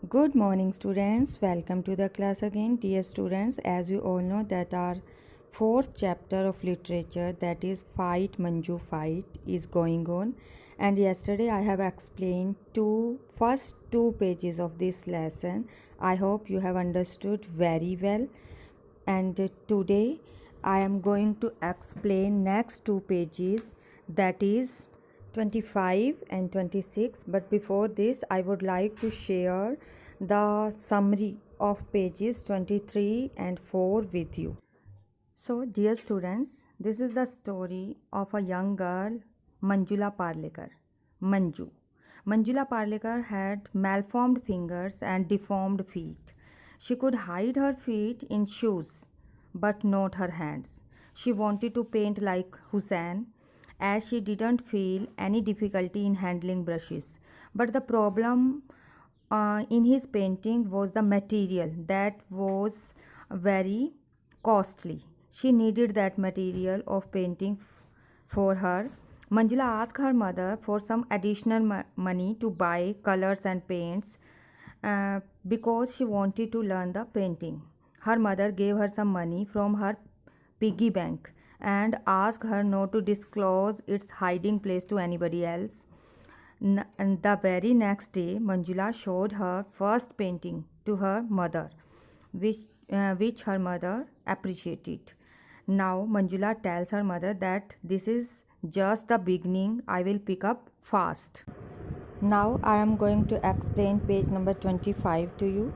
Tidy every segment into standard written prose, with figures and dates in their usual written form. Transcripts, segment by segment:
Good morning, students. Welcome to the class again. Dear students, as you all know that our fourth chapter of literature, that is Fight Manju Fight, is going on. And yesterday I have explained first two pages of this lesson. I hope you have understood very well. And today I am going to explain next two pages, that is 25 and 26. But before this I would like to share the summary of pages 23 and 4 with you. So dear students, this is the story of a young girl, Manjula Parlekar. Manju. Manjula Parlekar had malformed fingers and deformed feet. She could hide her feet in shoes, but not her hands. She wanted to paint like Hussein, as she didn't feel any difficulty in handling brushes. But the problem in his painting was the material that was very costly. She needed that material of painting for her. Manjula asked her mother for some additional money to buy colors and paints because she wanted to learn the painting. Her mother gave her some money from her piggy bank and asked her not to disclose its hiding place to anybody else. And the very next day, Manjula showed her first painting to her mother, which her mother appreciated. Now, Manjula tells her mother that this is just the beginning, I will pick up fast. Now, I am going to explain page number 25 to you.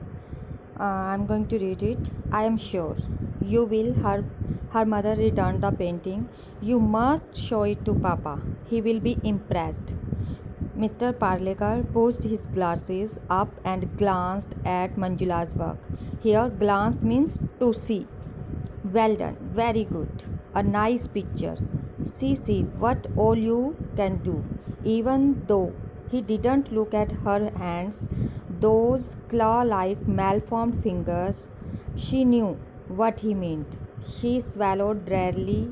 I am going to read it. I am sure you will. Her mother returned the painting. You must show it to Papa. He will be impressed. Mr. Parlekar pushed his glasses up and glanced at Manjula's work. Here, glanced means to see. Well done, very good. A nice picture. See, what all you can do. Even though he didn't look at her hands, those claw-like malformed fingers, she knew what he meant. She swallowed drearily,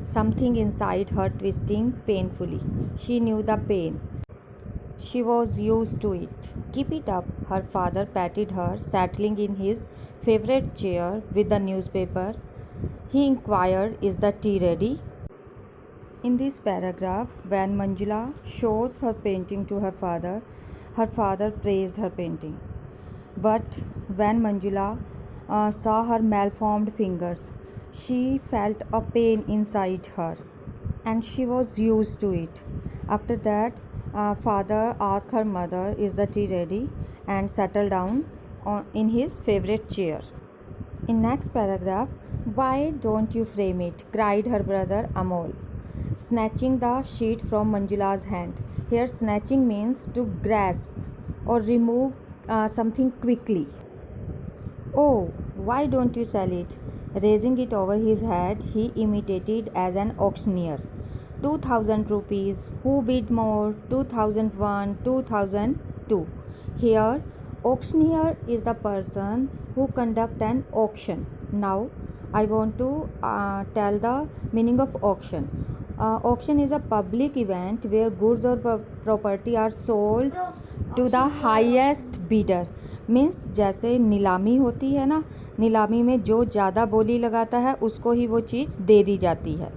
something inside her twisting painfully. She knew the pain. She was used to it. Keep it up, her father patted her, settling in his favorite chair with the newspaper. He inquired, is the tea ready? In this paragraph, when Manjula shows her painting to her father praised her painting. But when Manjula saw her malformed fingers, she felt a pain inside her and she was used to it. After that, father asked her mother, is the tea ready? And settled down in his favorite chair. In next paragraph, why don't you frame it? Cried her brother Amol, snatching the sheet from Manjula's hand. Here snatching means to grasp or remove something quickly. Oh, why don't you sell it? Raising it over his head, he imitated as an auctioneer. 2000 rupees. Who bid more? 2001, 2002. Here, auctioneer is the person who conduct an auction. Now, I want to tell the meaning of auction. Auction is a public event where goods or property are sold to the highest bidder. Means जैसे नीलामी होती है ना, नीलामी में जो ज़्यादा बोली लगाता है उसको ही वो चीज़ दे दी जाती है.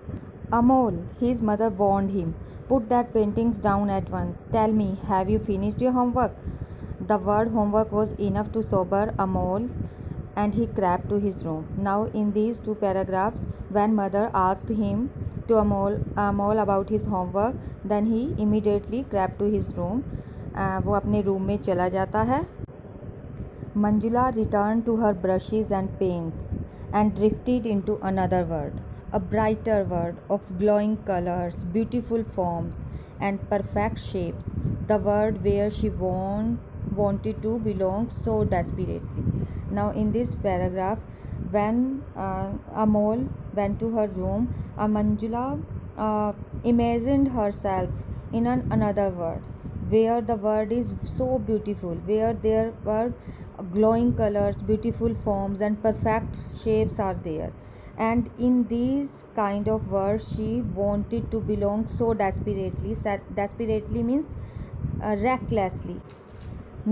Amol, his mother warned him, put that paintings down at once. Tell me, have you finished your homework? The word homework was enough to sober Amol and he crept to his room. Now in these two paragraphs, when mother asked him to Amol about his homework, then he immediately crept to his room. वो अपने room में चला जाता है. Manjula returned to her brushes and paints and drifted into another world, a brighter world of glowing colors, beautiful forms, and perfect shapes, the world where she wanted to belong so desperately. Now, in this paragraph, when Amol went to her room, Manjula imagined herself in another world, where the world is so beautiful, where there were glowing colors, beautiful forms, and perfect shapes are there. And in these kind of words, she wanted to belong so desperately. Desperately means recklessly.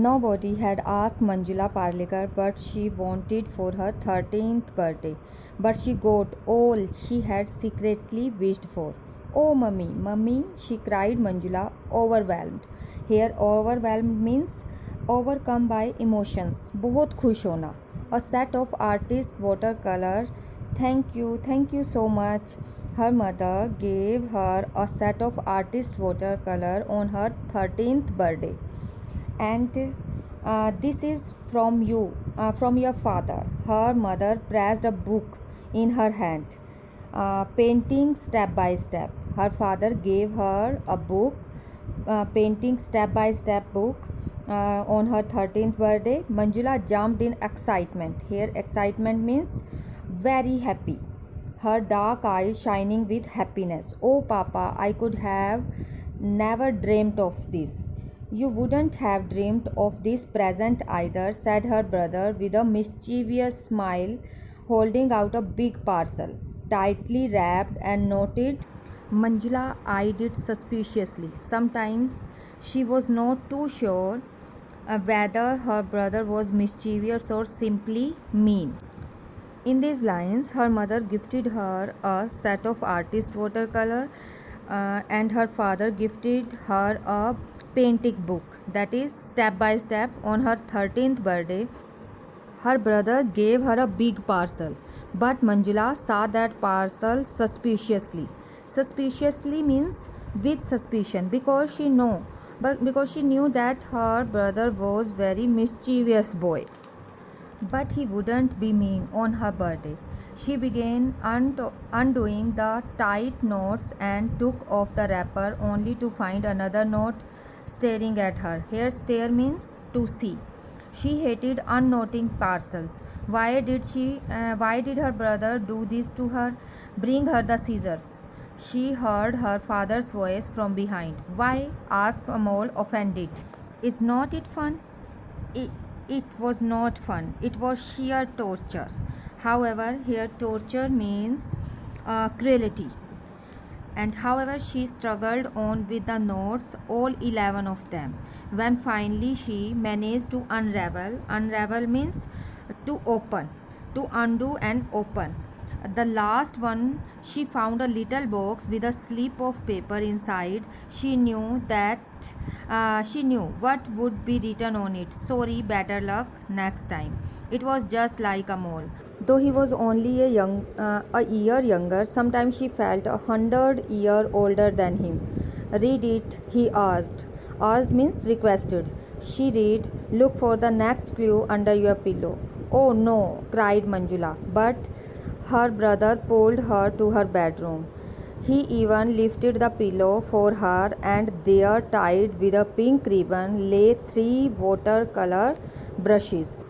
Nobody had asked Manjula Parlikar what she wanted for her 13th birthday, but she got all she had secretly wished for. Oh, mummy, mummy, she cried Manjula, overwhelmed. Here, overwhelmed means overcome by emotions. बहुत खुश होना. A set of artist watercolor. Thank you so much. Her mother gave her a set of artist watercolor on her 13th birthday. And this is from you, from your father. Her mother pressed a book in her hand, painting step by step. Her father gave her a book, painting step by step book, on her 13th birthday. Manjula jumped in excitement. Here excitement means very happy, her dark eyes shining with happiness. Oh, Papa, I could have never dreamt of this. You wouldn't have dreamed of this present either, said her brother with a mischievous smile, holding out a big parcel, tightly wrapped and knotted. Manjula eyed it suspiciously. Sometimes she was not too sure whether her brother was mischievous or simply mean. In these lines, her mother gifted her a set of artist watercolor, and her father gifted her a painting book, that is step by step. On her 13th birthday, her brother gave her a big parcel, but Manjula saw that parcel suspiciously. Suspiciously means with suspicion, because she knew that her brother was very mischievous boy. But he wouldn't be mean on her birthday. She began undoing the tight knots and took off the wrapper only to find another knot staring at her. Here, stare means to see. She hated unknotting parcels. Why did her brother do this to her? Bring her the scissors. She heard her father's voice from behind. Why? Asked Amol, offended. Is not it fun? It was not fun. It was sheer torture. However, here torture means cruelty. And however, she struggled on with the knots, all 11 of them. When finally she managed to unravel means to open, to undo and open. The last one, she found a little box with a slip of paper inside. She knew what would be written on it. Sorry, better luck next time. It was just like a mole. Though he was only a year younger, sometimes she felt 100 years older than him. Read it, he asked. Asked means requested. She read, look for the next clue under your pillow. Oh no, cried Manjula. But her brother pulled her to her bedroom. He even lifted the pillow for her, and there, tied with a pink ribbon, lay 3 watercolor brushes.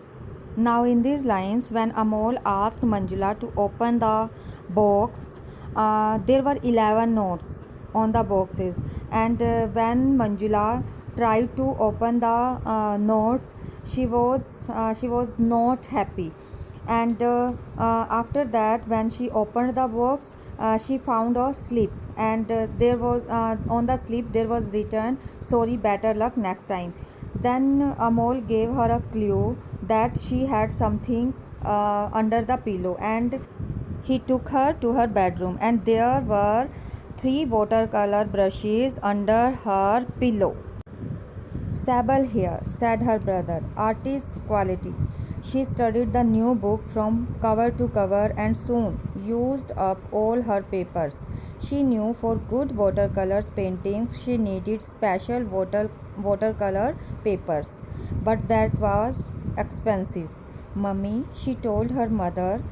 Now, in these lines, when Amol asked Manjula to open the box, there were 11 notes on the boxes, and when Manjula tried to open the notes, she was not happy. And after that, when she opened the box, she found a slip, and there was on the slip there was written, sorry, better luck next time. Then Amol gave her a clue that she had something under the pillow, and he took her to her bedroom, and there were 3 watercolor brushes under her pillow. Sable here, said her brother, artist quality. She studied the new book from cover to cover and soon used up all her papers. She knew for good watercolors paintings she needed special watercolor papers, but that was expensive. Mummy, she told her mother,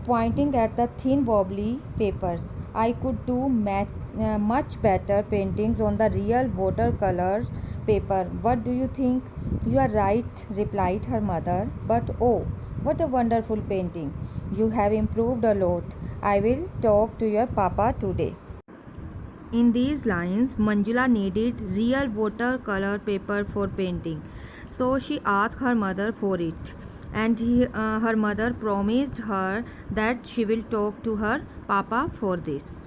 pointing at the thin wobbly papers, I could do much better paintings on the real watercolor paper. What do you think? You are right, replied her mother. But oh, what a wonderful painting. You have improved a lot. I will talk to your papa today. In these lines, Manjula needed real watercolor paper for painting. So she asked her mother for it. And her mother promised her that she will talk to her papa for this.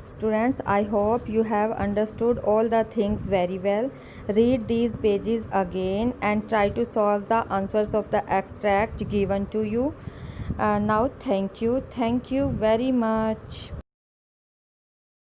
Students, I hope you have understood all the things very well. Read these pages again and try to solve the answers of the extract given to you. Now, thank you very much.